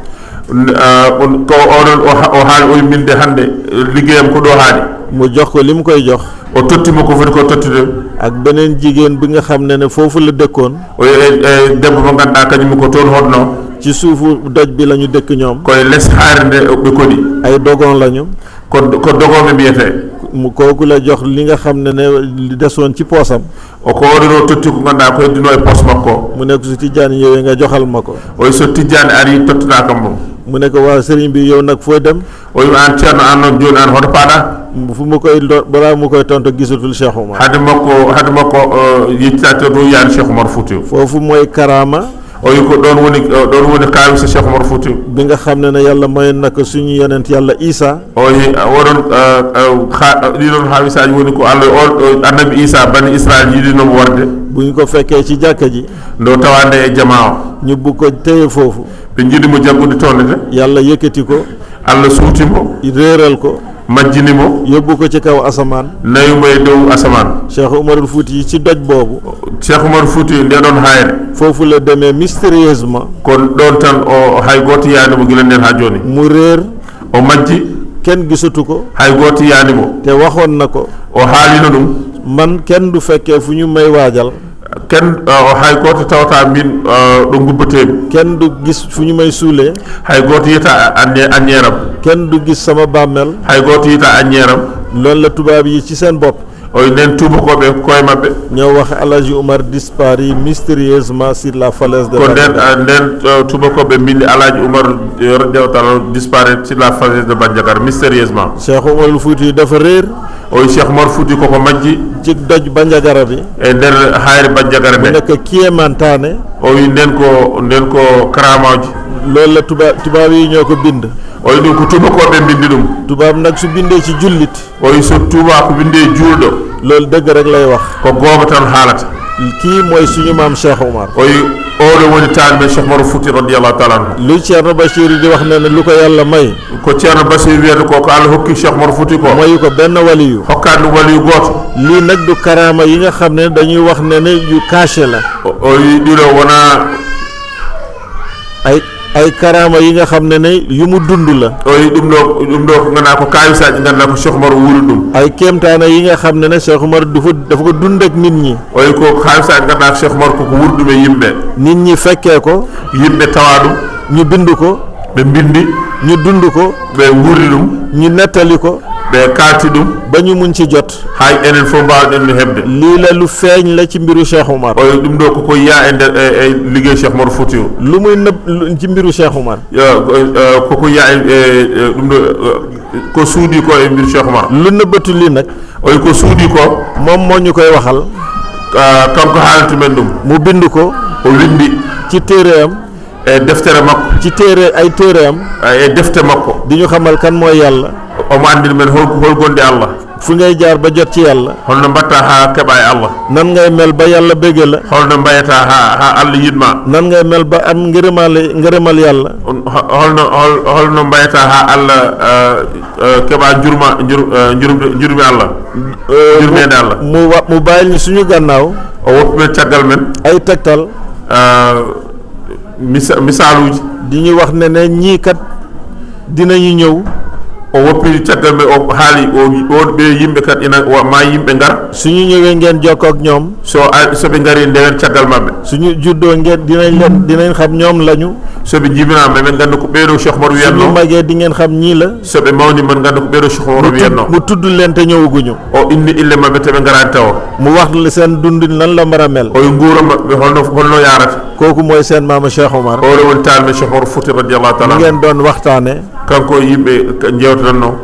ko oɗon o haali o wi min de hannde liggéeyam ko ɗo haaɗi mu jox ko li mu koy jox o tottimo ko foti ko tottide ak beneen jigéen bi nga xam ne foofu la dëkkoon o debbo mo ganduɗa kañum ko toon hodno ci suufu doj bi la ñu dëkk ñoom koye less haare nde ɓe kodi ay dogon lañu ko dogoɓe mbiyete mu kooku la jox li nga xam ne li desoon ci poosam o ko oɗon o totti ko ganduɗa ko heddino e poos makko mu nekk su Tijaani ñëwee nga joxal ma ko o so Tijaani ari tottata kam moom mu ne ko waa sëriñ bi yow nag foo dem o wi an ceerno an noon joni an hoto paaɗa fu mu koy balaa mu koy tontu gisatul Cheikh Oumar hade makko yeccitato dow yaani Cheikh Oumar Foutiyou foofu mooy karama o wi ko ɗon woni kawisa Cheikh Oumar Foutiyou bi nga xam ne yàlla mayoon na ko suñu yonent yàlla Isa o wi oɗon ɗiɗon hawisaji woni ko Allah o annabi Isa bani Israel yiɗinomo warde bu ñu ko fekkee ci jàkka ji ndo tawande e jama o ñu bu ko téye foofu ɓe jiɗimo jaggude toon de yàlla yëkkati ko Allah suutimo réeral ko majjinimo yóbbu ko ci kaw asamaan nayumo e dow asamaan Cheikh Oumarul Fouti yi ci doj boobu Cheikh Oumar Foutiyou nde ɗon hayre foofu la demee mystérieusement kon ɗon tan o hay goto yanimo gila nden ha joni mu réer o majji kenn gisatu ko hay goto yanimo te waxoon na ko o haalino ɗum man kenn du fekkee fu ñu may waajal ken o hay goto tawata min ɗo gubbateɓe kenn du gis fu ñu may suulee hay goto yiyata anñeeram kenn du gis sama bàmmeel hay goto yiyata anñeeram loolu la tubaab yi ci seen bopp o nden tubakoɓe koye mabɓe ñoo wax Alaaji Umar disparu mystérieusement sur la falaise de ko nden tubakoɓe mbindi Alaaji Umar radiallahu taala disparaître sur la falaise de Bandiagara mystérieusement Cheikh Oumarul Fouti dafa réer o wi Cheikh Oumar Fouti koko majji ci doj Bandiagara bi e nder hayre Bandiagara mu nde nekk kiyemantaane o wi nden ko karamaji loolu la tubaab yi ñoo ko bind o wi ɗum ko tubakoɓe mbindi ɗum tubaab nag su bindee ci jullit o wi so tuba ko binde juulɗo loolu dëgg rek lay wax ko gooba tan haalata kii mooy suñu maam Cheikh Oumar oyi oɗo woni taalibe Cheikh Oumar Fouti radiallahu taala anhu lu Ceerno Bachir di wax ne lu ko yàlla may ko ceerno Basir wiyata ko Allah hokki Cheikh Oumar Fouti ko mayu ko benn waliyu hokkaani ɗum waliyu gooto lii nag du karaama yi nga xam ne dañuy wax ne yu caché la oyi ɗiɗo wona ay karaama yi nga xam ne yu mu dund la oyi ɗum ɗo ko ganduɗa ko kayisaji ganduɗa ko Cheikh Oumar wuuri ɗum ay kéemtaana yi nga xam ne Cheikh Oumar dafa ko dund ak nit ñi oyi ko kayisaji ganduɗa ko Cheikh Oumar koko wuuri ɗum e yimɓe nit ñi fekkee ko yimɓe tawa ɗum ñu bind ko ɓe bindi ñu dund ko ɓe wuurdi ɗum ñu nettali ko ɓe kalti ɗum ba ñu mun ci jot hay enen fof mbawɗen no heɓde lii la lu feeñ la ci mbiru Cheikh Oumar oyi ɗum ɗo koko yiya e nder e liggey Cheikh Oumar Fouti o lu muy nëbb ci mbiru Cheikh Oumar koko yiya e ɗum ɗo ko suudi ko e mbiru Cheikh Oumar lu nëbbatu lii nag oyi ko suudi ko moom moo ñu koy waxal kanko haalanta men ɗum mu bind ko o windi ci téere am e deftere makko ci ay téere am e defte makko di ñu xamal kan mooy yàlla omo andina men hol gonɗi Allah fu ngay jaar ba jot ci yàlla holno mbatta ha keɓa e Allah nan ngay mel ba yàlla bëgge la holno mbayata ha Allah yiɗma nan ngay mel ba am ngërëmal yàlla holno mbayata ha Allah keɓa jurmi Allah jurmede Allah mu bàyyil ñu suñu gannaaw o woppi men caggal men ay tegtal misaluji di ñu wax ne ñii kat dinañu ñëw o woppi caggal men o haali o ɓe yimɓe kat ina ma yimɓe ngar suñu ñëwee ngeen jokkoo ak ñoom soɓe ngari ndewen caggal mabɓe suñu juddoo ngeen dinañ xam ñoom lañu soɓe jibinama men ganda ko ɓeeɗo Cheikh Oumar wiyatno suñu magee di ngeen xam ñii la soɓe mawni man ganda ko ɓeeɗo Cheikh Oumar wiyatno mu tudd leen te ñëwaguñu o indi ille mabɓe te ɓe garani taw mu wax la seen dund nan la mara mel oye nguura mabɓe holno yarata kooku mooy seen maama Cheikh Oumar oɗo woni taalibe Cheikh Oumar Fouti radiallahu taala ngeen doon waxtaane kanko yimɓe jewtatanno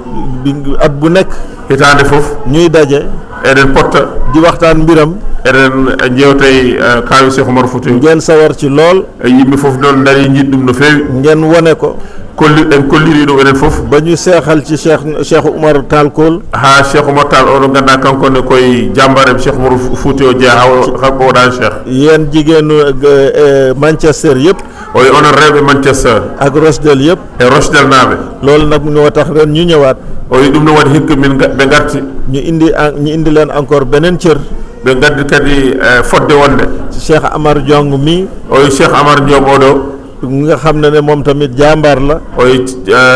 at bu nekk hitande fof ñuy daje eɗen potta di waxtaan mbiram eɗen jewtay kaawi Cheikh Oumar Fouti ngeen sawar ci lool yimɓe fof noon daari jiiɗi ɗum no feewi ngeen wone ko en kolliri ɗum enen fof ba ñu seexal ci Cheikh Oumar Tall Kool ha Cheikh Oumar Tall oɗo ganduɗa kankone koye jambare Cheikh Oumar Fouti o jeeya hakko waɗani cheikh yéen jigéenu Manchester yëpp oye onon rewɓe Manchester ak Rochdale yëpp e Rochdale naaɓe loolu nag ñoo tax ren ñu ñëwaat oye ɗum no waɗi hikka min ɓe garti ñu indi leen encore beneen cër ɓe gaddi kadi fodde wonde Cheikh Amar Diong mi oye Cheikh Amar Diong oɗo nga xam ne moom tamit jàmbaar la oye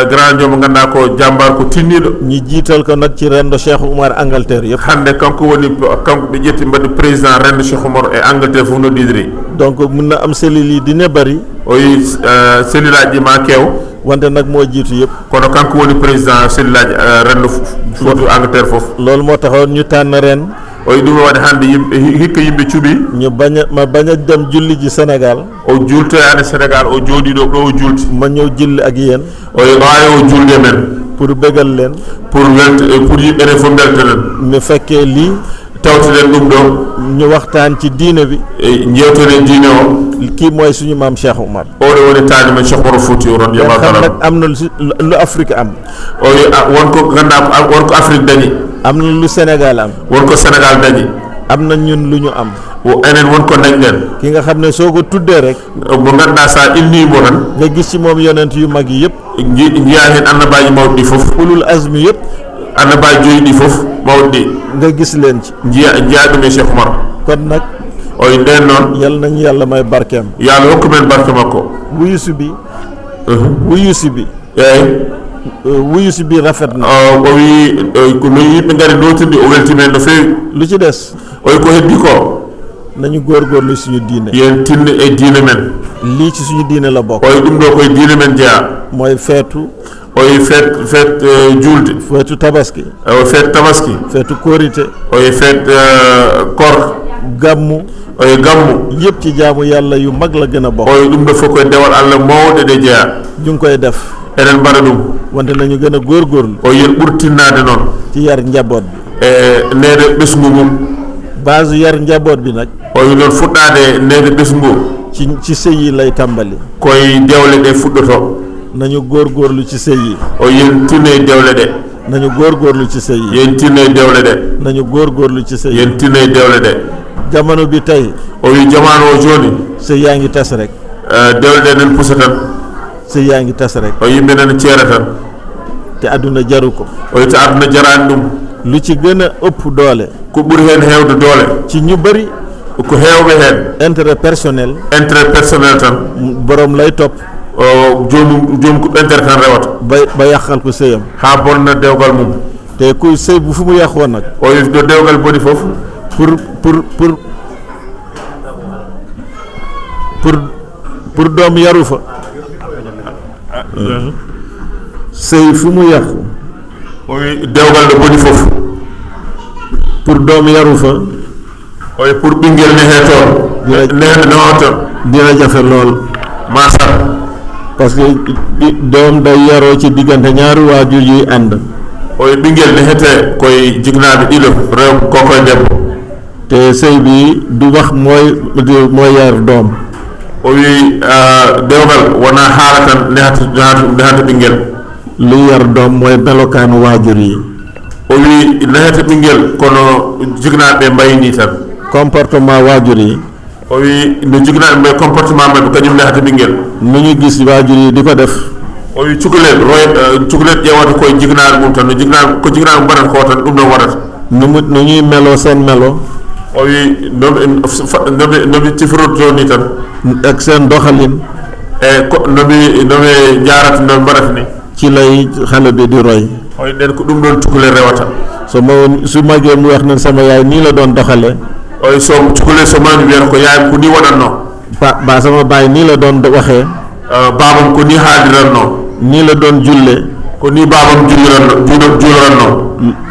grand Diong mo ganduɗa ko jàmbaar ko tinniɗo ñi jiital ko nag ci rendo Cheikh Oumar Angleterre yëpp hande kanko ɓe ƴetti mbaɗi président rendo Cheikh Oumar e Angleterre fof noddidiri donc mun na am cellules yi dina bëri oyi cellule aji ma keew wante nag moo jiitu yëpp kono kanko woni président cellule aji rendo Fouti Angleterre fof loolu moo taxoon ñu tànn ren oyi ɗum waɗi hande yimɓe hikka yimɓe cuuɓi ñu bañ a dem julli ji Sénégal o jultoyade Sénégal o jooɗiɗo ɗo o julti ma ñëw julli ak yéen oye ɓawi o julde men pour bégal leen pour yimɓe enen fof beltoɗen mi fekkee lii tawtoɗen ɗum ɗo ñu waxtaan ci diine bi jewtoɗen diine o kii mooy suñu maam Cheikh Oumar oɗo woni taani men Cheikh Oumar Fouti o radiyallahu taala nag am na lu Afrique am oye wonko ganduɗa wonko Afrique dañi am na lu Sénégal am wonko Sénégal dañi am na ñun lu ñu am enen wonko dañɗen ki nga xam ne soo ko tuddee rek mo ganduɗa sa innimo tan nga gis ci moom yonent yu mag yi yëpp jiya hen annabaji mawɗi ɗi fof ulul azmi yëpp annabaji joyi ɗi fof mawɗi nga gis leen ci jiya ɗum e Cheikh Oumar kon nag oye nden noon yal nañu yàlla may barkeem yàlla hokku men barke makko wuyusi bi wuyusi bi rafet na o wi no yimɓe ngari notirde o weltimen no feewi lu ci des oye ko heddi ko nañu góorgóorlu suñu diine yen tinne e diine men lii ci suñu diine la bokk oye ɗum ɗo koye diine men jeeya mooy feetu oye feet julde feetu tabaski o feet tabaski feetu korité oye feet kor gammu oye gammu yëpp ci jaamu yàlla yu mag la gën a bokk oye ɗum ɗo fof koye dewal Allah mawɗe ɗe jeeya ñu ngi koy def eɗen mbaɗa ɗum wante nañu gën a góorgóorlu o yen ɓurtinnade noon ci yar njaboot bi e nede ɓesgu mum base yar njaboot bi nag oye noon fuɗɗade nede ɓesgu ci sëy yi lay tàmbali koye dewle ɗe fuɗɗoto nañu góorgóorlu ci sëy yi o yen tinne dewle ɗe nañu góorgóorlu ci sëy yi yen tinne dewle ɗe nañu góorgóorlu ci sëy yi yen tinne dewle ɗe jamono bi tey o wi jamanu o joni sëy yaa ngi tas rek dewle nen pusa tan sëy yaa ngi tas rek o yimɓe nana ceera tan te àdduna jaru ko o yita aduna jarani ɗum lu ci gën a ëpp doole ko ɓuri hen hewde doole ci ñu bëri ko heewɓe hen intérêt personnel intérêt personnel tan borom lay topp o jomum ko intérêt tan rewata ba yàqal ko sëyam ha bonna dewgal mum te kuy sëy bu fu mu yàqoon nag o wi ɗo dewgal boni foof pour doom yaru fa sëy fu mu yàqu o wi dewgal ɗo boni foof pour doom yaru fa o wi pour ɓinguel ne toon nehde newa toon dina jafe lool ma sat parce que doom day yaroo ci diggante ñaari waajur yuy ànd o wi ɓinguel nehete koye jignaɓe ɗiɗo rew kokoye debbo te sëy bi du wax mooy yar doom o wi dewgal wona haala tan nehata ɓinguel li yar doom mooy melokaanu waajur yi o wi nehata ɓinguel kono jignaɓe mbayni tan comportement waajur yi o wi no jignaɓe mbay comportement maɓe kañum nehata ɓinguel nu ñu gis waajur yi di ko def o wi cukalel ƴewata koye jignaɓe mum tan ko jignaɓe mbaɗata ko tan ɗum ɗon waɗata nu ñuy meloo seen melo o wi noɓe cifroto ni tan ak seen doxalin noɓe jarata noɓe mbaɗata ni ci lay xale bi di roy o wi ɗen ko ɗum ɗon cukalel rewata su magee mu wax ne sama yaay nii la doon doxale o wi so cukalel so mami wiyata ko yaayam ko ni waɗatno ba sama baay nii la doon waxee babam ko ni haaliranno nii la doon julle ko ni babam juuloranno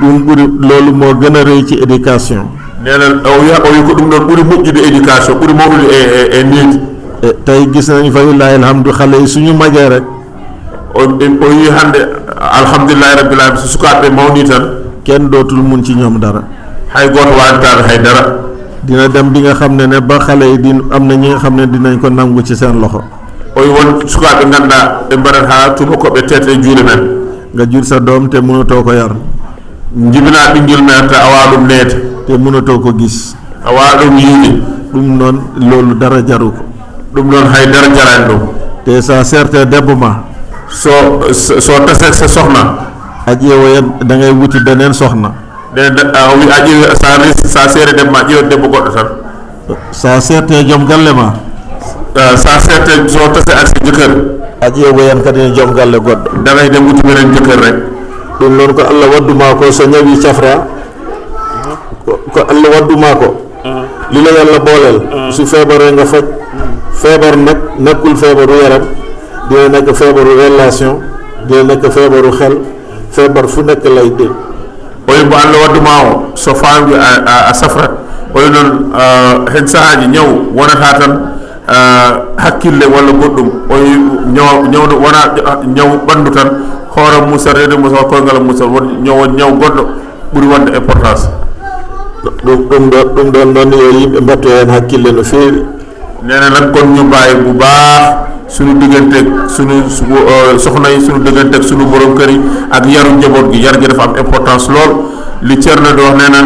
ɗum ɓuri loolu moo gën a rëy ci éducation nena o wi ko ɗum ɗon ɓuri moƴƴude éducation ɓuri mawɗude e niidi tey gis nañ fa lillahi alhamdu xale yi suñu magee rek o wi hannde alhamdulillahi rabbil alamin so sukaaɓe mawni tan kenn dootul mun ci ñoom dara hay gooto waawataade hay dara dina dem bi nga xam ne ba xale yi am na ñi nga xam ne dinañ ko nangu ci seen loxo o wi won sukaaɓe ngannduɗaa ɓe mbaɗat haa tubakoɓe tete e juuɗe men nga jur sa doom te mënatoo ko yar jibinaa ɓinngel men te awaa ɗum neete te mënatoo ko gis awaa ɗum yiide ɗum noon loolu dara jaru ko ɗum ɗon hay dara jarani ɗum te sa serte debbo ma so tase sa sohna a ƴeewoyen da ngay wuti beneen soxna o wi a ƴeewi sa seere debbo ma ƴeewat debbo goɗɗo tan sa serte joom galle ma sa serte so tase ak sa jëkkër a ƴeewoyen kadi ne joom galle goɗɗo dangay dem wuti beneen jëkkër rek ɗum noon ko allah wadduma ko so ñawi cafra ko allah wadduma ko li la yàlla booleel su feebaree nga faj feebar nag nekkul feebaru yaram dina nekk feebaru relation dina nekk feebaru xel feebar fu nekk lay dégg oyi mbo allah wadduma o so faamdi a safrat oyi noon hen sahaaji ñaw wonata tan hakkille walla goɗɗum oyi ñawno wona ñaw ɓanndu tan hoore musa rede musa koyngal musa won ñaw goɗɗo ɓuri wonde importance ɗum ɗon noon yo yimɓe mbatto heen hakkille no feewi nene nag kon ñu bàyyi bu baax suñu digganteeg suñu soxna yi suñu digganteeg suñu borom kër yi ak yaru njaboot gi yar gi dafa am importance lool li Thierno di wax nee na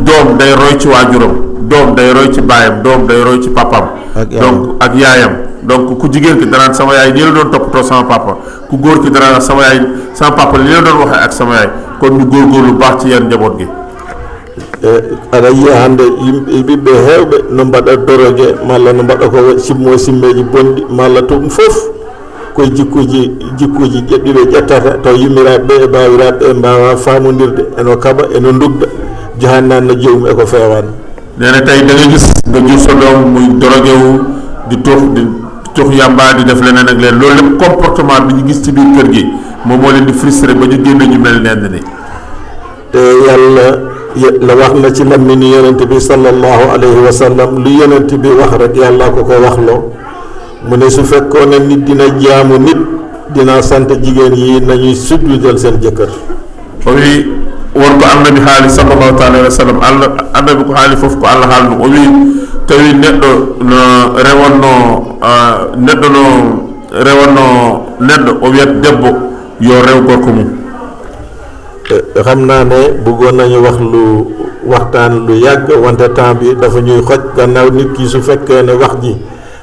doom day roy ci waajuram doom day roy ci baayam doom day roy ci papaam donc ak yaayam donc ku jigéen ki danaan sama yaay nii la doon toppatoo sama papa ku góor ki danaan sama yaay sama papa li la doon waxee ak sama yaay kon ñu góorgóorlu baax ci yar njaboot gi aɗa yiya hannde ɓiɓɓe heewɓe no mbaɗa dorogue malla no mbaɗa ko simmo simmeji bonɗi malla to ɗum fof koye jikkuji ƴeɗɗiɓe ƴettata taw yimmiraɓe ɓe e bawiraɓe ɓe mbawa famodirde eno kaɓa eno dugda jahannanno jewum eko fewani nene tawi da nga gis nga jur sa doom muy dorogue wu di tux yamba di def leneen ak leen loolu lépp comportement bi ñu gis ci biir kër gi moom moo leen di frustré ba ñu génn ñu mel nenn ni te yàlla la wax na ci lammini yonent bi sallallahu alayhi wa sallam lu yonent bi wax rek yàlla ko waxloo mu ne su fekkoon ne nit dina jaamu nit dina sant jigéen yi nañuy sujudal seen jëkkër o wi wonko annabi haali sallallahu taala wa sallam allah annabi ko haali fof ko allah haalno o wi tawi neɗɗo no rewanno neɗɗo o wiyat debbo yo rew gorko mum xam naa ne bëggoon nañu wax lu waxtaan lu yàgg wante temps bi dafa ñuy xoj gannaaw nit ki su fekkee ne wax ji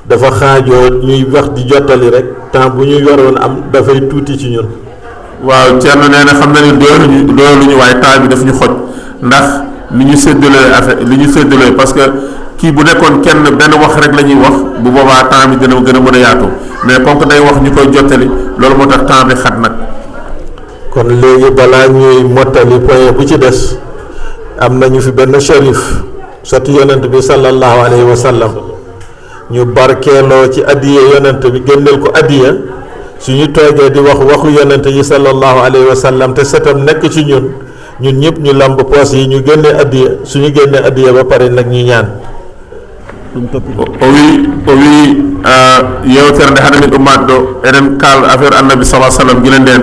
dafa xaajoo ñuy wax di jottali rek temps bu ñu yoroon am dafay tuuti ci ñun. waaw Thierno nee na xam na ni doyaluñu waaye temps bi daf ñu xoj ndax li ñu séddalee affaire li ñu séddalee parce que kii bu nekkoon kenn benn wax rek la ñuy wax bu boobaa temps bi dina gën a mën a yaatu mais comme que day wax ñu koy jottali loolu moo tax temps bi xat nag. kon léegi balaa ñuy mottali point bu ci des am nañu fi benn shérif soti yonent bi sallallahu alayhi wa sallam ñu barkeeloo ci addiya yonent bi génneel ko addiya suñu toogee di wax waxu yonent yi sallallahu alayhi wa sallam te setam nekk ci ñun ñëpp ñu lamb poos yi ñu génnee addiya suñu génnee addiya ba pare nag ñu ñaan o wi yewtere nde hannde min ummatɗo eɗen kaal affaire annabi sallah sallam gila nden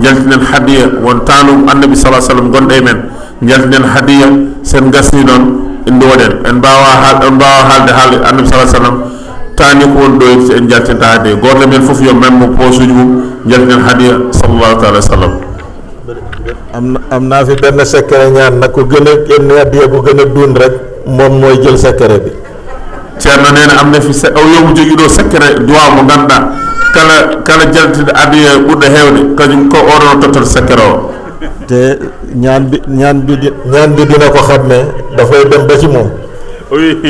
jaltinen hadiya won tanum annabi sallah sallam gonɗo e men jaltinen hadiya sen gasni noon ndoɗen en mbawa haalde annabi sallah sallam tani ko won ɗo en jaltinta hadiya goto men foof yo memmo poche uji mum jaltinen hadiya sallallahu taala wa sallam am naa fi benn secret ñaan nag ko gën a génne addiya bu gën a duun rek moom mooy jël secret bi. Ceerno nee na am na fi o yomu jogiiɗo secret duwa mo ganduɗa kala jaltide addiya ɓurɗo heewde kañum ko oɗon tottat secret o te ñaan bi dina ko xam ne dafay dem ba ci moom. o wi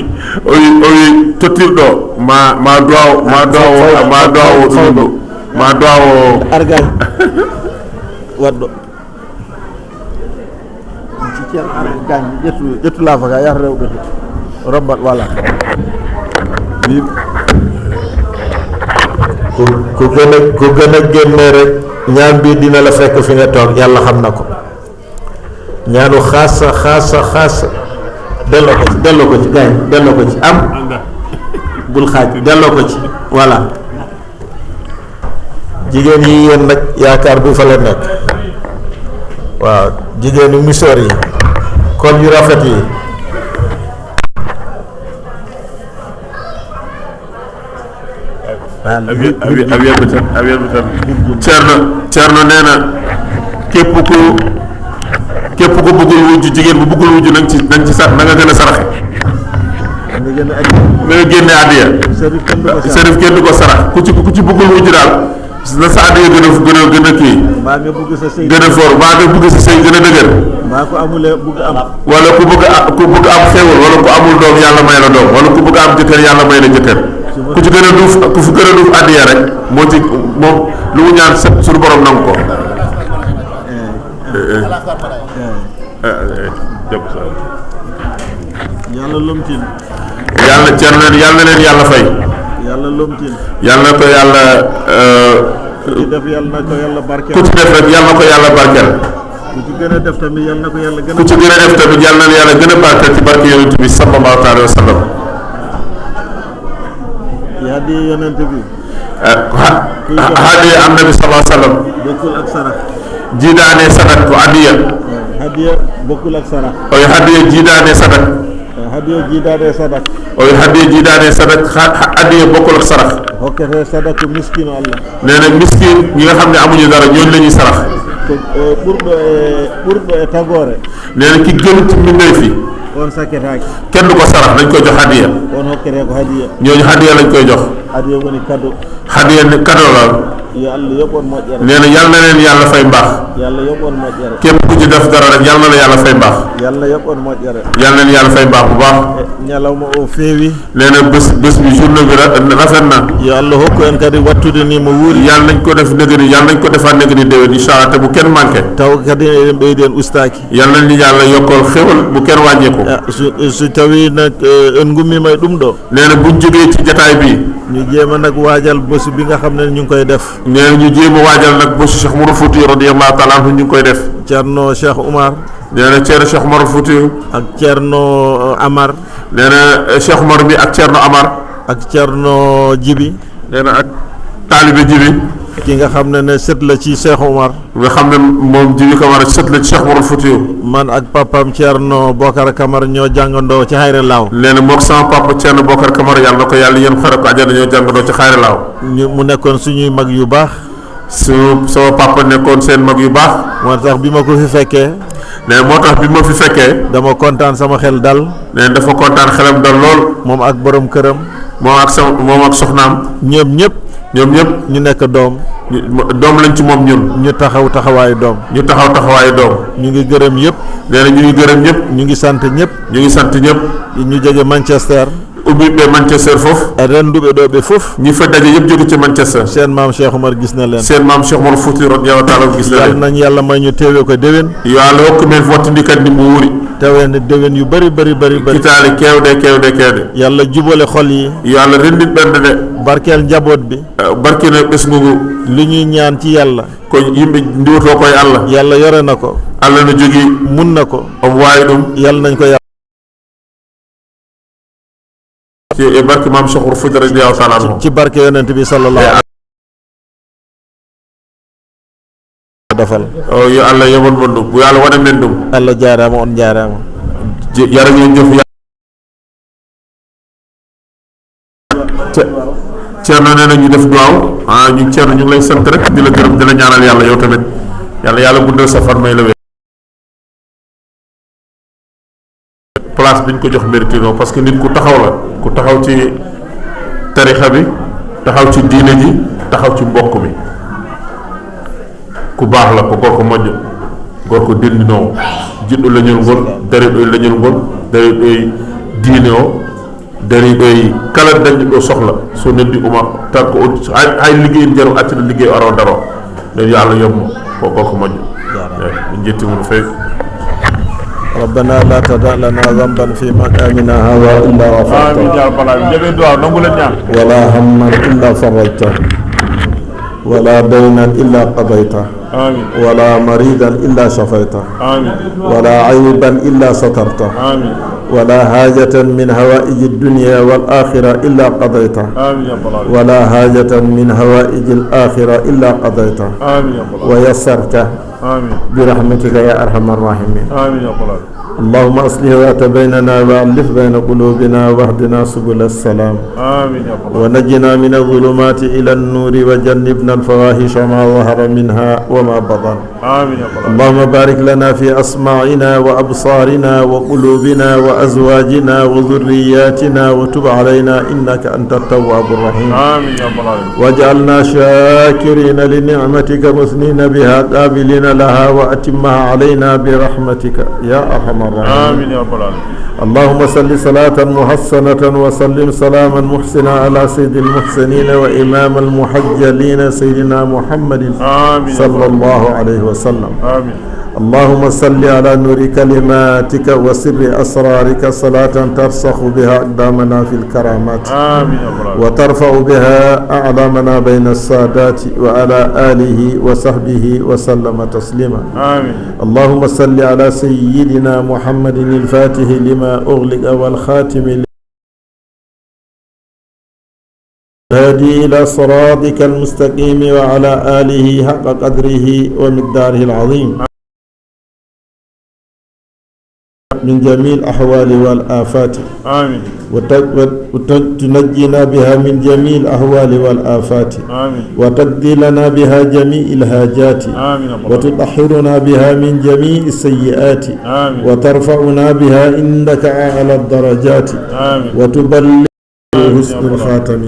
tottirɗo ma duwawo argañ waɗɗo ci ceen argañ ƴettu laafa ka yata rewɓe to robbat wala ku gën a génne rek ñaan bi dina la fekk fi nga toog yàlla xam na ko ñaanu xaasa delloo ko ci gaañ delloo ko ci am bul xaaj delloo ko ci voilà jigéen yi yéen nag yaakaar bu fa la nekk waaw jigéenu misoor yi kol yu rafet yi awiyaɓe tan ceerno nee na képp ko bëggul wujju jigéen bu bëggul wujju nang ci sax na nga gën a saraxe na nga génne addiya sërif kenn du ko sarax ku ci bëggul wujju daal na sa addiya gën a kii gën a foor mbaa nga bëgg sa sëy gën a dëgër wala ku bëgg am xéewal wala ku amul doom yàlla may la doom wala ku bëgg am jëkkër yàlla may la jëkkër ku ci gën a duuf addiya rek moom lu mu ñaan suñu borom nangu ko yàlla lomtin yàlla Thierno yàlla na leen yàlla fay yàlla lomtin yàlla na ko yàlla ku ci def yàlla na ko yàlla barkeel ku ci def rek yàlla na ko yàlla barkeel ku ci gën a def tamit yàlla na ko yàlla gën a ku ci gën a def tamit yàlla na yàlla gën a barkeel ci barke yonent bi sallallahu alayhi wa sallam yaa di yonent bi hadiya annabi sallallahu alayhi wa sallam bokkul ak sarax jiidaane sadak ko hadiya hadiya bokkul ak sarax oy hadiya jiidaane sadak hadiya jiidaane sadak hadiya bokkul ak sarax hokkete sadaku miskinu Allah nee na miskin ñi nga xam ne amuñu dara ñooñu la ñuy sarax ɓurɗo e tagore nee na ki gën ci mbindeef fi on sakketaaki kenn du ko sarax dañ koy jox hadiya on hokkete ko hadiya ñooñu hadiya lañ koy jox hadiya woni cadeau hadiya ne cadeau la yo Allah yoɓon moƴƴere nee na yàlla na leen yàlla fay mbaax yàlla yoɓon moƴƴere képp ku ci def dara rek yàlla na la yàlla fay mbaax yàlla yoɓon moƴƴere yàlla na leen yàlla fay mbaax bu baax ñalawma o feewi nee na bés bi journée bi rafet na yo Allah hokku en kadi wattude ni mo wuuri yàlla nañ ko def nëgëni yàlla nañ ko defaat nëgëni déwén incha allah te bu kenn manqué taw kadi eɗen ɓeyden ustaaki yàlla nañ yàlla yokkal xéwal bu kenn wàññeeku so tawi nag en gummima e ɗum ɗo nee na buñ jógee ci jataay bi ñu jéema nag waajal bés bi nga xam ne ñu ngi koy def nee na ñu jéem a waajal nag bésu Cheikh Oumar Fouti radiyallahu taala anhu ñu ngi koy def Ceerno Cheikh Oumar nee na Ceerno Cheikh Oumar Fouti ak Ceerno Amar nee na Cheikh Oumar bi ak Ceerno Amar ak Ceerno Jibi nee na ak taalibe Jibi ki nga xam ne sët la ci Cheikh Oumar nga xam ne moom Jibi Camara sët la ci Cheikh Oumar Fouti man ak papam Ceerno Bokar Camara ñoo jàngandoo ci Xayre Laaw nee na mook sama papa Ceerno Bokar Camara yàlla na ko yàlla yéen xare ko àjjana ñoo jàngandoo ci Xayre Laaw mu nekkoon suñuy mag yu baax sama papa nekkoon seen mag yu baax. moo tax bi ma ko fi fekkee. nee moo tax bi ma fi fekkee. dama kontaan sama xel dal. nee dafa kontaan xelam dal lool. moom ak borom këram. moom ak soxnaam. ñoom ñëpp ñu nekk doom. doom lañ ci moom ñun. ñu taxaw taxawaayu doom. ñu taxaw taxawaayu doom. ñu ngi gërëm yëpp. nee na ñu ngi gërëm ñëpp. ñu ngi sant ñëpp. ñu ngi sant ñëpp. ñu jóge Manchester. ubbi be Manchester foofu. renduɓe ɗo ɓe fof. ñi fa daje yëpp jóge ci Manchester. seen maam Cheikh Oumar gis na leen. seen maam Cheikh Oumar Fouti radiyallahu taala gis na leen. yal nañ yàlla may ñu teewee ko déwén. yo Allah hokku men wottindi kadi mo wuri. tawee ne déwén yu bëri. kitaali keewde. yàlla jubale xol yi. yo Allah renndin ɓernde ɗe. barkeel njaboot bi. barkina ɓesgu ngu. li ñuy ñaan ci yàlla. ko yimɓe ndiwto koye Allah. yàlla yore na ko. Allah no jogii. mun na ko. omo waawi ɗum. yàlla nañ ko e barke maam Cheikh Oumar Fouti radiyallahu taala anhu. ci barke yonent bi sallallahu defal. yo Allah yomon mon ɗum bu yàlla waɗan men ɗum. Allah jaaraama on jaaraama. yara ngeen jëf. Ceerno nee na ñu def duwaaw ñu Ceerno ñu ngi lay sant rek di la gërëm di la ñaanal yàlla yow tamit yàlla guddal sa fan may la wér. place bi ñu ko jox mérite non parce que nit ku taxaw la ku taxaw ci tarixa bi taxaw ci diine ji taxaw ci mbokk mi ku baax la ko gorko moƴƴo gorko dendinoowo jiɗɗo leñol ngol dariɗo e leñol ngol dariɗo e diine o dariɗo e kala dañɗo ɗo sohla so noddi Oumar tan ko hay liggey jaro accata liggey aro daro nden yo Allah yommo ko gorko moƴƴo min jettimo no feewi. ربنا لا تدع لنا ذنبا في مقامنا هذا إلا غفرته ولا هما إلا فرجته ولا دينا إلا قضيته ولا مريضا إلا شفيته ولا عيبا إلا سترته ولا حاجة من هوائج الدنيا والآخرة إلا قضيته ولا حاجة من هوائج الآخرة إلا قضيته ويسرته برحمتك يا أرحم الراحمين. اللهم أصلح ذات بيننا وألف بين قلوبنا واهدنا سبل السلام. ونجنا من الظلمات إلى النور وجنبنا الفواحش ما ظهر منها وما بطن. اللهم بارك لنا في أسماعنا وأبصارنا وقلوبنا وأزواجنا وذرياتنا وتب علينا إنك أنت التواب الرحيم. واجعلنا شاكرين لنعمتك مثنين بها قابلين لها وأتمها علينا برحمتك يا أرحم الراحمين. آمين يا رب العالمين. اللهم صل صلاة محسنة وسلم سلاما محسنا على سيد المحسنين وإمام المحجلين سيدنا محمد صلى الله عليه وسلم. آمين. اللهم صل على نور كلماتك وسر أسرارك صلاة ترسخ بها أقدامنا في الكرامات. آمين. وترفع بها أعلامنا بين السادات وعلى آله وصحبه وسلم تسليما. آمين. اللهم صل على سيدنا محمد الفاتح لما أغلق والخاتم الهادي إلى صراطك المستقيم وعلى آله حق قدره ومقداره العظيم من جميع الأحوال والآفات. آمين. وتنجينا بها من جميع الأحوال والآفات. آمين. وتقضي لنا بها جميع الحاجات. آمين. وتطهرنا بها من جميع السيئات. آمين. وترفعنا بها عندك أعلى الدرجات. آمين. وتبلغ حسن الخاتم.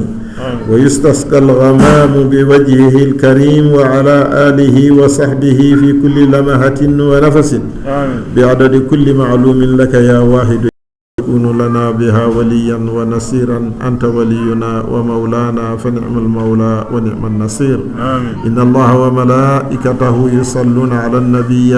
ويستسقى الغمام بوجهه الكريم وعلى آله وصحبه في كل لمحة ونفس. آمين. بعدد كل معلوم لك يا واحد يكون لنا بها وليا ونصيرا. أنت ولينا ومولانا فنعم المولى ونعم النصير. آمين. إن الله وملائكته يصلون على النبي